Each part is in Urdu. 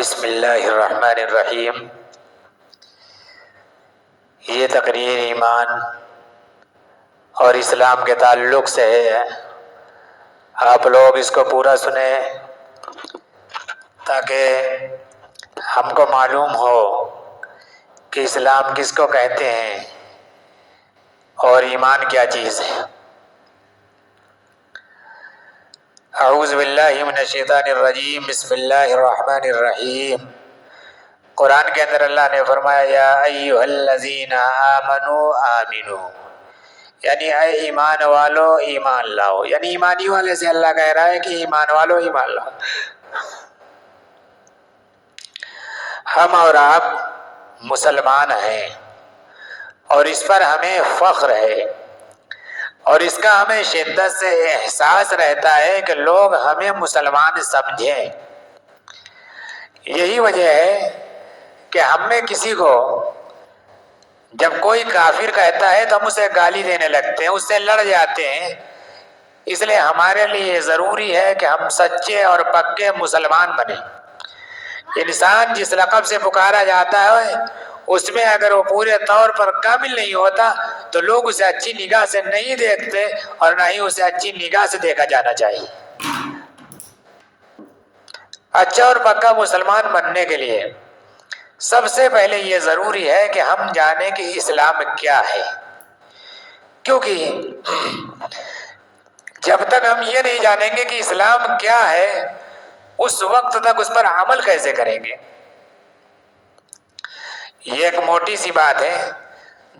بسم اللہ الرحمن الرحیم۔ یہ تقریر ایمان اور اسلام کے تعلق سے ہے۔ آپ لوگ اس کو پورا سنیں تاکہ ہم کو معلوم ہو کہ اسلام کس کو کہتے ہیں اور ایمان کیا چیز ہے۔ اعوذ باللہ من الشیطان الرجیم، بسم اللہ الرحمن الرحیم۔ قرآن کے اندر اللہ نے فرمایا یا ایھا الذین آمنوا آمنوا، یعنی اے ایمان والو ایمان لاؤ، یعنی ایمانی والے سے اللہ کہہ رہا ہے کہ ایمان والو ایمان لاؤ۔ ہم اور آپ مسلمان ہیں اور اس پر ہمیں فخر ہے اور اس کا ہمیں شدت سے احساس رہتا ہے کہ لوگ ہمیں مسلمان سمجھیں۔ یہی وجہ ہے کہ ہم میں کسی کو جب کوئی کافر کہتا ہے تو ہم اسے گالی دینے لگتے ہیں، اس سے لڑ جاتے ہیں۔ اس لیے ہمارے لیے ضروری ہے کہ ہم سچے اور پکے مسلمان بنیں۔ انسان جس لقب سے پکارا جاتا ہے اس میں اگر وہ پورے طور پر کامل نہیں ہوتا تو لوگ اسے اچھی نگاہ سے نہیں دیکھتے اور نہ ہی اسے اچھی نگاہ سے دیکھا جانا چاہیے۔ اچھا اور پکا مسلمان بننے کے لیے سب سے پہلے یہ ضروری ہے کہ ہم جانیں کہ اسلام کیا ہے، کیونکہ جب تک ہم یہ نہیں جانیں گے کہ اسلام کیا ہے اس وقت تک اس پر عمل کیسے کریں گے۔ یہ ایک موٹی سی بات ہے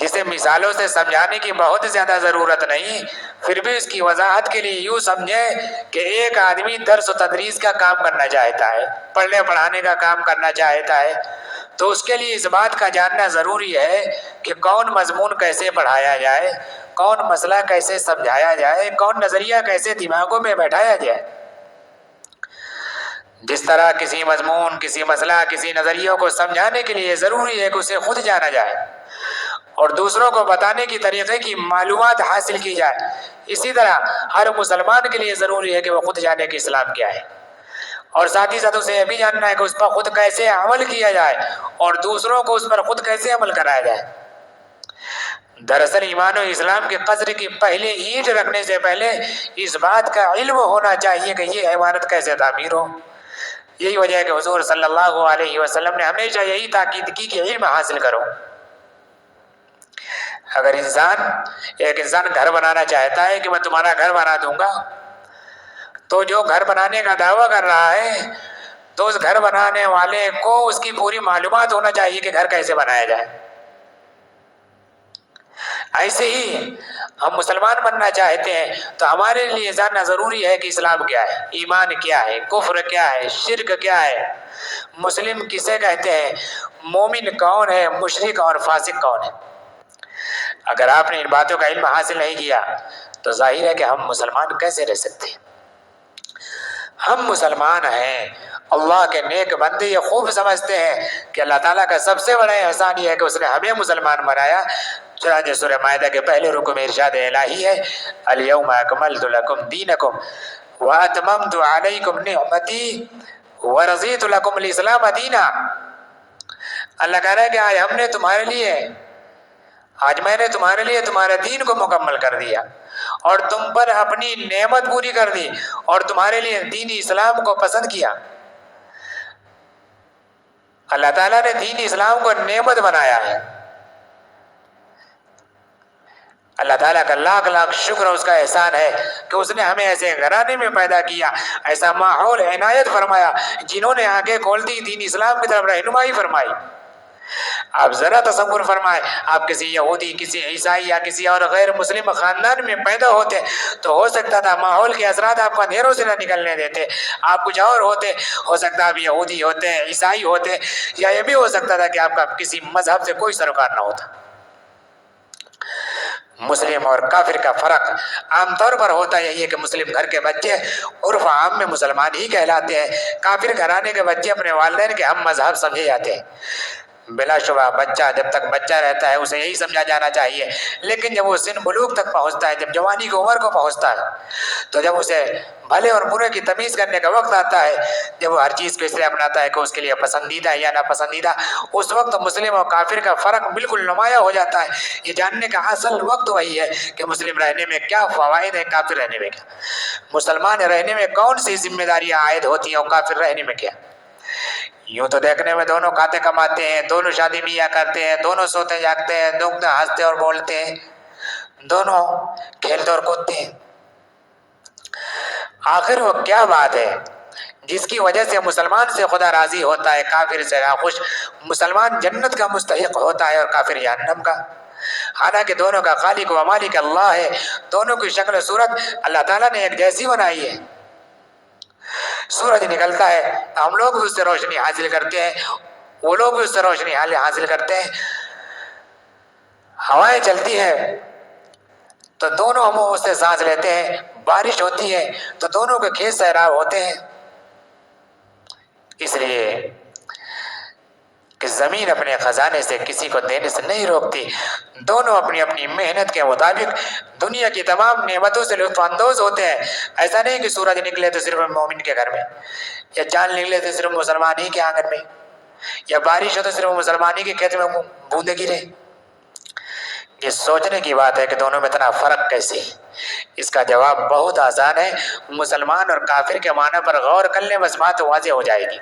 جسے مثالوں سے سمجھانے کی بہت زیادہ ضرورت نہیں، پھر بھی اس کی وضاحت کے لیے یوں سمجھیں کہ ایک آدمی درس و تدریس کا کام کرنا چاہتا ہے، پڑھنے پڑھانے کا کام کرنا چاہتا ہے، تو اس کے لیے اس بات کا جاننا ضروری ہے کہ کون مضمون کیسے پڑھایا جائے، کون مسئلہ کیسے سمجھایا جائے، کون نظریہ کیسے دماغوں میں بیٹھایا جائے۔ جس طرح کسی مضمون، کسی مسئلہ، کسی نظریہ کو سمجھانے کے لیے ضروری ہے کہ اسے خود جانا جائے اور دوسروں کو بتانے کی طریقے کی معلومات حاصل کی جائے، اسی طرح ہر مسلمان کے لیے ضروری ہے کہ وہ خود جانے کہ اسلام کیا ہے اور ساتھ ہی ساتھ اسے یہ بھی جاننا ہے کہ اس پر خود کیسے عمل کیا جائے اور دوسروں کو اس پر خود کیسے عمل کرایا جائے۔ دراصل ایمان و اسلام کے قدر کی پہلے اینٹ رکھنے سے پہلے اس بات کا علم ہونا چاہیے کہ یہ عمارت کیسے تعمیر ہو۔ یہی وجہ ہے کہ حضور صلی اللہ علیہ وسلم نے ہمیشہ یہی تاکید کی کہ علم حاصل کرو۔ اگر ایک انسان گھر بنانا چاہتا ہے کہ میں تمہارا گھر بنا دوں گا، تو جو گھر بنانے کا دعویٰ کر رہا ہے تو اس گھر بنانے والے کو اس کی پوری معلومات ہونا چاہیے کہ گھر کیسے بنایا جائے۔ ایسے ہی ہم مسلمان بننا چاہتے ہیں تو ہمارے لیے جاننا ضروری ہے کہ اسلام کیا ہے، ایمان کیا ہے، کفر کیا ہے، شرک کیا ہے، مسلم کسے کہتے ہیں، مومن کون ہے، مشرک اور فاسق کون ہے۔ اگر آپ نے ان باتوں کا علم حاصل نہیں کیا تو ظاہر ہے کہ ہم مسلمان کیسے رہ سکتے ہیں۔ ہم مسلمان ہیں، اللہ کے نیک بندے یہ خوب سمجھتے ہیں کہ اللہ تعالیٰ کا سب سے بڑا احسان یہ ہے کہ اس نے ہمیں مسلمان بنایا۔ چنانچہ سورہ مائدہ کے پہلے رکوع میں ارشاد الہی ہے الیوم اکملت لکم دینکم واتممت علیکم نعمتی ورضیت لکم الاسلام دینا۔ اللہ کہہ رہا ہے کہ آج میں نے تمہارے لیے تمہارے دین کو مکمل کر دیا اور تم پر اپنی نعمت پوری کر دی اور تمہارے لیے دین اسلام کو پسند کیا۔ اللہ تعالیٰ نے دین اسلام کو نعمت بنایا ہے۔ اللہ تعالیٰ کا لاکھ لاکھ شکر اس کا احسان ہے کہ اس نے ہمیں ایسے گھرانے میں پیدا کیا، ایسا ماحول عنایت فرمایا جنہوں نے آنکھیں کھول دی، دین اسلام کی طرف رہنمائی فرمائی۔ آپ ذرا تصور فرمائیں، آپ کسی یہودی، کسی عیسائی یا کسی اور غیر مسلم خاندان میں پیدا ہوتے تو ہو سکتا تھا ماحول کے اثرات آپ کو اندھیروں سے نہ نکلنے دیتے، آپ کچھ اور ہوتے، ہو سکتا آپ یہودی ہوتے، عیسائی ہوتے، یا یہ بھی ہو سکتا تھا کہ آپ کا کسی مذہب سے کوئی سروکار نہ ہوتا۔ مسلم اور کافر کا فرق عام طور پر ہوتا یہی ہے کہ مسلم گھر کے بچے عرف عام میں مسلمان ہی کہلاتے ہیں، کافر گھرانے کے بچے اپنے والدین کے ہم مذہب سمجھے جاتے ہیں۔ بلا شبہ بچہ جب تک بچہ رہتا ہے اسے یہی سمجھا جانا چاہیے، لیکن جب وہ سن بلوغ تک پہنچتا ہے، جب جوانی کی عمر کو پہنچتا ہے، تو جب اسے بھلے اور برے کی تمیز کرنے کا وقت آتا ہے، جب وہ ہر چیز کو اس لیے اپناتا ہے کہ اس کے لیے پسندیدہ ہے یا ناپسندیدہ، اس وقت مسلم اور کافر کا فرق بالکل نمایاں ہو جاتا ہے۔ یہ جاننے کا اصل وقت وہی ہے کہ مسلم رہنے میں کیا فوائد ہیں، کافر رہنے میں کیا، مسلمان رہنے میں کون سی ذمہ داریاں عائد ہوتی ہیں اور کافر رہنے میں کیا۔ یوں تو دیکھنے میں دونوں کھاتے کماتے ہیں، دونوں شادی بیاہ کرتے ہیں، دونوں سوتے جاگتے ہیں، دونوں ہنستے اور بولتے ہیں، دونوں کھیلتے اور کودتے ہیں۔ آخر وہ کیا بات ہے جس کی وجہ سے مسلمان سے خدا راضی ہوتا ہے، کافر سے ناخوش؟ مسلمان جنت کا مستحق ہوتا ہے اور کافر جہنم کا، حالانکہ دونوں کا خالق و مالک اللہ ہے، دونوں کی شکل و صورت اللہ تعالیٰ نے ایک جیسی بنائی ہے۔ سورج نکلتا ہے ہم لوگ بھی اس سے روشنی حاصل کرتے ہیں، وہ لوگ بھی اس سے روشنی حاصل کرتے ہیں، ہوائیں چلتی ہیں تو دونوں ہم اس سے سانس لیتے ہیں، بارش ہوتی ہے تو دونوں کے کھیت سیراب ہوتے ہیں۔ اس لیے کہ زمین اپنے خزانے سے کسی کو دینے سے نہیں روکتی، دونوں اپنی اپنی محنت کے مطابق دنیا کی تمام نعمتوں سے لطف اندوز ہوتے ہیں۔ ایسا نہیں کہ سورج نکلے تو صرف مومن کے گھر میں، یا چاند نکلے تو صرف مسلمان ہی کے آنگن میں، یا بارش ہو تو صرف مسلمان ہی کے کھیت میں بوندیں گرے۔ یہ سوچنے کی بات ہے کہ دونوں میں اتنا فرق کیسے ہے؟ اس کا جواب بہت آسان ہے، مسلمان اور کافر کے معنی پر غور کر لیں بس بات واضح ہو جائے گی۔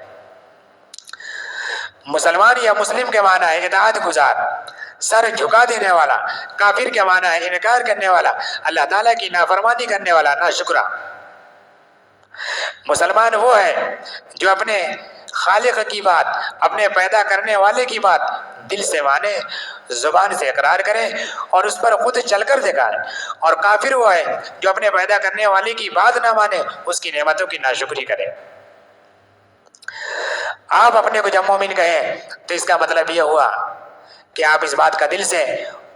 مسلمان یا مسلم کے معنی ہے اطاعت گزار، سر جھکا دینے والا، کافر کے معنی ہے انکار کرنے والا، اللہ تعالیٰ کی نافرمانی کرنے والا، ناشکرا۔ مسلمان وہ ہے جو اپنے خالق کی بات، اپنے پیدا کرنے والے کی بات دل سے مانے، زبان سے اقرار کرے اور اس پر خود چل کر دکھائے، اور کافر وہ ہے جو اپنے پیدا کرنے والے کی بات نہ مانے، اس کی نعمتوں کی ناشکری کرے۔ آپ اپنے کو جب مومن کہیں تو اس کا مطلب یہ ہوا کہ آپ اس بات کا دل سے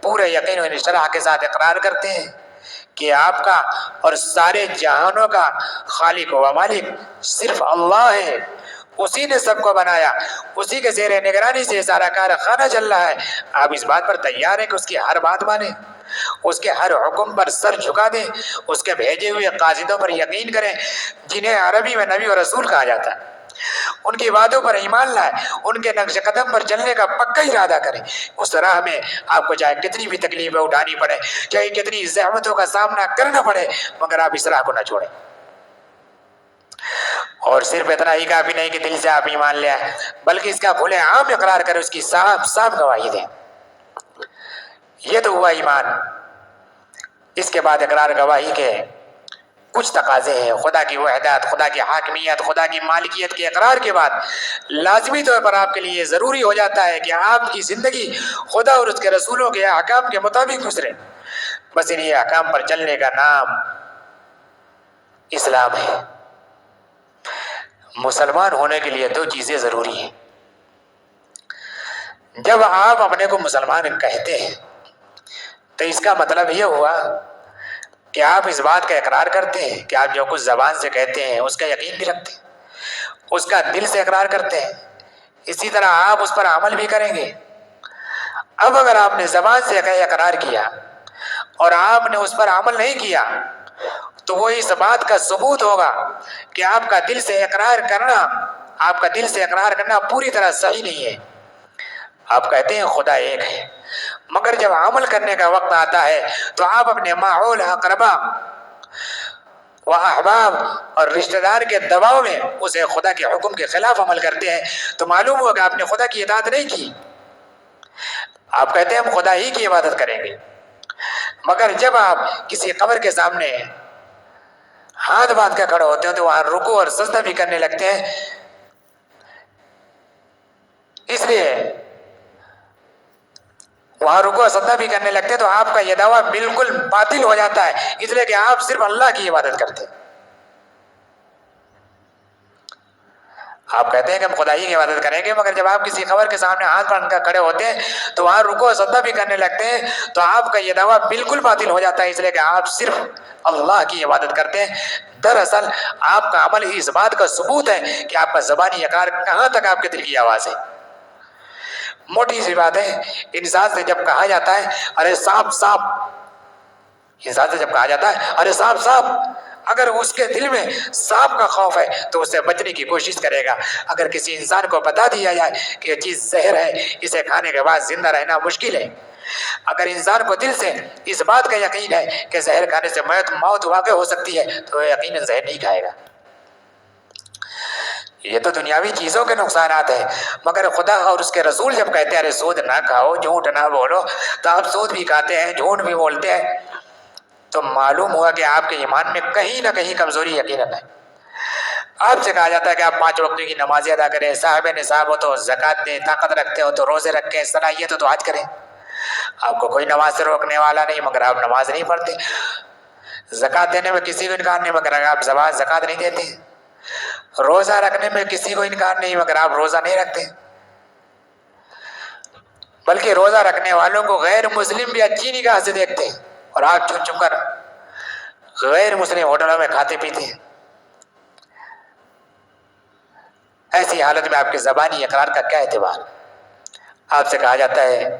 پورے یقین و انشراح کے ساتھ اقرار کرتے ہیں کہ آپ کا اور سارے جہانوں کا خالق و مالک صرف اللہ ہے، اسی نے سب کو بنایا، اسی کے زیر نگرانی سے سارا کارخانہ چل رہا ہے۔ آپ اس بات پر تیار ہیں کہ اس کی ہر بات مانیں، اس کے ہر حکم پر سر جھکا دیں، اس کے بھیجے ہوئے قاصدوں پر یقین کریں جنہیں عربی میں نبی و رسول کہا جاتا ہے، ان کی باتوں پر ایمان لائے، ان کے نقش قدم پر چلنے کا پکا ارادہ کریں۔ اس راہ میں آپ کو چاہے کتنی بھی تکلیفیں اٹھانی پڑے، چاہے کتنی زحمتوں کا سامنا کرنا پڑے، مگر آپ اس راہ کو نہ چھوڑیں۔ اور صرف اتنا ہی کافی نہیں کہ دل سے آپ ایمان لے آئے، بلکہ اس کا کھلے عام اقرار کریں، اس کی صاف صاف گواہی دیں۔ یہ تو ہوا ایمان۔ اس کے بعد اقرار گواہی کے کچھ تقاضے ہیں، خدا کی وحدت، خدا کی حاکمیت، خدا کی مالکیت کے اقرار کے بعد لازمی طور پر آپ کے لیے ضروری ہو جاتا ہے کہ آپ کی زندگی خدا اور اس کے رسولوں کے احکام کے مطابق گزرے۔ بس انہی احکام پر چلنے کا نام اسلام ہے۔ مسلمان ہونے کے لیے دو چیزیں ضروری ہیں۔ جب آپ اپنے کو مسلمان کہتے ہیں تو اس کا مطلب یہ ہوا کہ آپ اس بات کا اقرار کرتے ہیں کہ آپ جو کچھ زبان سے کہتے ہیں اس کا یقین بھی رکھتے ہیں، اس کا دل سے اقرار کرتے ہیں، اسی طرح آپ اس پر عمل بھی کریں گے۔ اب اگر آپ نے زبان سے اقرار کیا اور آپ نے اس پر عمل نہیں کیا تو وہ اس بات کا ثبوت ہوگا کہ آپ کا دل سے اقرار کرنا پوری طرح صحیح نہیں ہے۔ آپ کہتے ہیں خدا ایک ہے، مگر جب عمل کرنے کا وقت آتا ہے تو آپ اپنے ماحول، اقربا و احباب اور رشتہ دار کے دباؤ میں اسے خدا کے حکم کے خلاف عمل کرتے ہیں، تو معلوم ہوا کہ آپ نے خدا کی اطاعت نہیں کی۔ آپ کہتے ہیں ہم خدا ہی کی عبادت کریں گے، مگر جب آپ کسی قبر کے سامنے ہاتھ باندھ کر کھڑے ہوتے ہیں تو وہاں رکوع اور سجدہ بھی کرنے لگتے ہیں۔ اس لیے وہاں رکوع اور سجدہ بھی کرنے لگتے ہیں تو آپ کا یہ دعویٰ بالکل باطل ہو جاتا ہے، اس لیے کہ آپ صرف اللہ کی عبادت کرتے ہیں۔ آپ کہتے ہیں کہ ہم خدائی کی عبادت کریں گے، مگر جب آپ کسی قبر کے سامنے ہاتھ باندھ کر کھڑے ہوتے ہیں تو وہاں رکوع اور سجدہ بھی کرنے لگتے ہیں، تو آپ کا یہ دعویٰ بالکل باطل ہو جاتا ہے، اس لیے کہ آپ صرف اللہ کی عبادت کرتے ہیں۔ دراصل آپ کا عمل اس بات کا ثبوت ہے کہ آپ کا زبانی اقرار کہاں تک آپ کے دل کی آواز ہے۔ موٹی سی بات ہے، انسان سے جب کہا جاتا ہے ارے سانپ سانپ، انسان سے جب کہا جاتا ہے ارے سانپ سانپ، اگر اس کے دل میں سانپ کا خوف ہے تو اس سے بچنے کی کوشش کرے گا۔ اگر کسی انسان کو بتا دیا جائے کہ یہ چیز زہر ہے، اسے کھانے کے بعد زندہ رہنا مشکل ہے، اگر انسان کو دل سے اس بات کا یقین ہے کہ زہر کھانے سے موت واقع ہو سکتی ہے تو وہ یقیناً زہر نہیں کھائے گا۔ یہ تو دنیاوی چیزوں کے نقصانات ہیں، مگر خدا اور اس کے رسول جب کہتے ہیں ارے سود نہ کھاؤ، جھوٹ نہ بولو، تو آپ سود بھی کھاتے ہیں، جھوٹ بھی بولتے ہیں، تو معلوم ہوا کہ آپ کے ایمان میں کہیں نہ کہیں کمزوری یقیناً ہے۔ آپ سے کہا جاتا ہے کہ آپ 5 وقت کی نمازیں ادا کریں، صاحب نصاب ہو تو زکوٰۃ دیں، طاقت رکھتے ہو تو روزے رکھیں، صلاحیت ہو تو حج کریں۔ آپ کو کوئی نماز سے روکنے والا نہیں، مگر آپ نماز نہیں پڑھتے۔ زکوٰۃ دینے میں کسی کو انکار نہیں، مگر آپ زکوٰۃ نہیں دیتے۔ روزہ رکھنے میں کسی کو انکار نہیں، مگر آپ روزہ نہیں رکھتے۔ بلکہ روزہ رکھنے والوں کو غیر مسلم بھی اچھی نگاہ سے دیکھتے ہیں، اور آپ چھپ چھپ کر غیر مسلم ہوٹلوں میں کھاتے پیتے ہیں۔ ایسی حالت میں آپ کے زبانی اقرار کا کیا اعتبار؟ آپ سے کہا جاتا ہے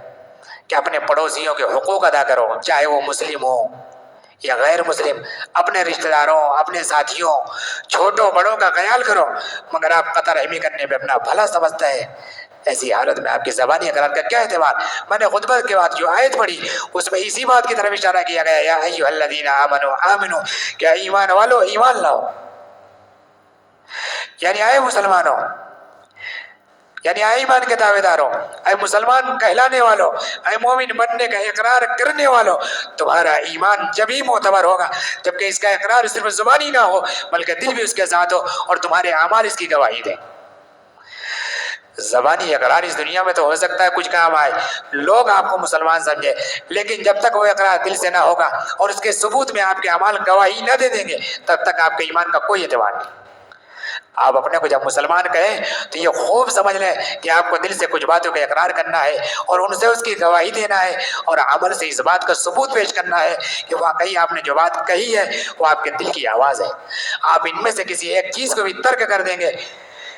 کہ اپنے پڑوسیوں کے حقوق ادا کرو، چاہے وہ مسلم ہو یا غیر مسلم، اپنے رشتہ داروں، اپنے ساتھیوں، چھوٹوں بڑوں کا خیال کرو، مگر آپ قطع رحمی کرنے میں اپنا بھلا سمجھتا ہے۔ ایسی حالت میں آپ کی زبانی اقرار کا کیا اعتبار؟ میں نے خطبہ کے بعد جو آیت پڑھی اس میں اسی بات کی طرف اشارہ کیا گیا، یا ایھا الذین آمنوا آمنو، کیا ایمان والو ایمان لاؤ، یعنی اے مسلمانوں، یعنی اے ایمان کے دعوے داروں، اے مسلمان کہلانے والوں، اے مومن بننے کا اقرار کرنے والوں، تمہارا ایمان جبھی معتبر ہوگا جبکہ اس کا اقرار صرف زبانی نہ ہو بلکہ دل بھی اس کے ساتھ ہو اور تمہارے اعمال اس کی گواہی دیں۔ زبانی اقرار اس دنیا میں تو ہو سکتا ہے کچھ کام آئے، لوگ آپ کو مسلمان سمجھے، لیکن جب تک وہ اقرار دل سے نہ ہوگا اور اس کے ثبوت میں آپ کے اعمال گواہی نہ دے دیں گے تب تک آپ کے ایمان کا کوئی اعتبار نہیں۔ آپ اپنے کو جب مسلمان کہیں تو یہ خوب سمجھ لیں کہ آپ کو دل سے کچھ باتوں کا اقرار کرنا ہے اور ان سے اس کی گواہی دینا ہے، اور عمل سے اس بات کا ثبوت پیش کرنا ہے کہ واقعی آپ نے جو بات کہی ہے وہ آپ کے دل کی آواز ہے۔ آپ ان میں سے کسی ایک چیز کو بھی ترک کر دیں گے،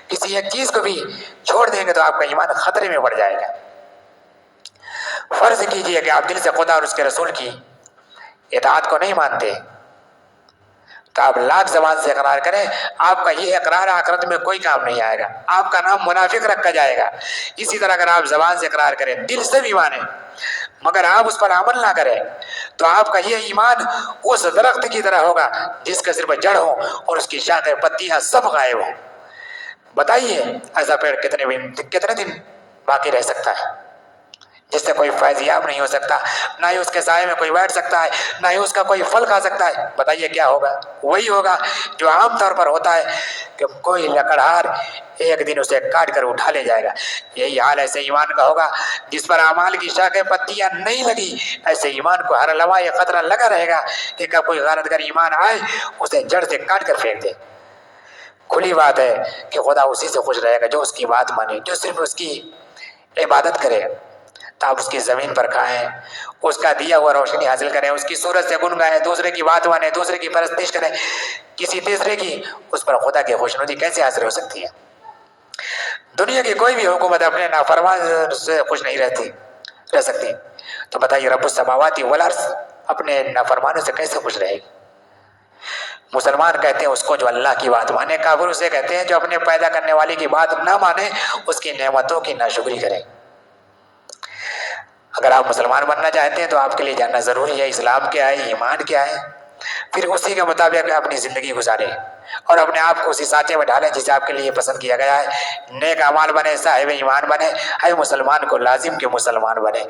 کسی ایک چیز کو بھی چھوڑ دیں گے تو آپ کا ایمان خطرے میں پڑ جائے گا۔ فرض کیجئے کہ آپ دل سے خدا اور اس کے رسول کی اطاعت کو نہیں مانتے، تو آپ لاکھ زبان سے اقرار کریں، آپ کا یہ اقرار آخرت میں کوئی کام نہیں آئے گا، آپ کا نام منافق رکھا جائے گا۔ اسی طرح اگر آپ زبان سے اقرار کریں، دل سے بھی مانیں، مگر آپ اس پر عمل نہ کریں تو آپ کا یہ ایمان اس درخت کی طرح ہوگا جس کا صرف جڑ ہو اور اس کی شاخیں پتیاں سب غائب ہوں۔ بتائیے ایسا پیڑ کتنے دن باقی رہ سکتا ہے جس سے کوئی فیض یاب نہیں ہو سکتا، نہ ہی اس کے سائے میں کوئی بیٹھ سکتا ہے، نہ ہی اس کا کوئی پھل کھا سکتا ہے؟ بتائیے کیا ہوگا؟ وہی ہوگا جو عام طور پر ہوتا ہے کہ کوئی لکڑہار ایک دن اسے کاٹ کر اٹھا لے جائے گا۔ یہی حال ایسے ایمان کا ہوگا جس پر اعمال کی شاخیں پتیاں نہیں لگی۔ ایسے ایمان کو ہر لمحہ یہ خطرہ لگا رہے گا کہ کب کوئی غارت گر ایمان آئے اسے جڑ سے کاٹ کر پھینک دے۔ کھلی بات ہے کہ خدا اسی سے خوش رہے گا جو اس کی بات مانے، جو صرف اس کی عبادت کرے۔ تو آپ اس کی زمین پر کھائیں، اس کا دیا ہوا روشنی حاصل کریں، اس کی صورت سے گنگائیں، دوسرے کی بات مانیں، دوسرے کی پرستش کریں، کسی تیسرے کی اس پر خدا کی خوشنودی کیسے حاصل ہو سکتی ہے؟ دنیا کی کوئی بھی حکومت اپنے نافرمان سے خوش نہیں رہ سکتی، تو بتائیے رب السماوات والارض اپنے نافرمانوں سے کیسے خوش رہے گی؟ مسلمان کہتے ہیں اس کو جو اللہ کی بات مانے، کافر اسے کہتے ہیں جو اپنے پیدا کرنے والی کی بات نہ مانے، اس کی نعمتوں کی ناشکری کرے۔ اگر آپ مسلمان بننا چاہتے ہیں تو آپ کے لیے جاننا ضروری ہے اسلام کیا ہے، ایمان کیا ہے، پھر اسی کے مطابق اپنی زندگی گزاریں اور اپنے آپ کو اسی سانچے میں ڈالیں جسے آپ کے لیے پسند کیا گیا ہے۔ نیک اعمال بنے، صاحب ایمان بنے، اے مسلمان کو لازم کے مسلمان بنے۔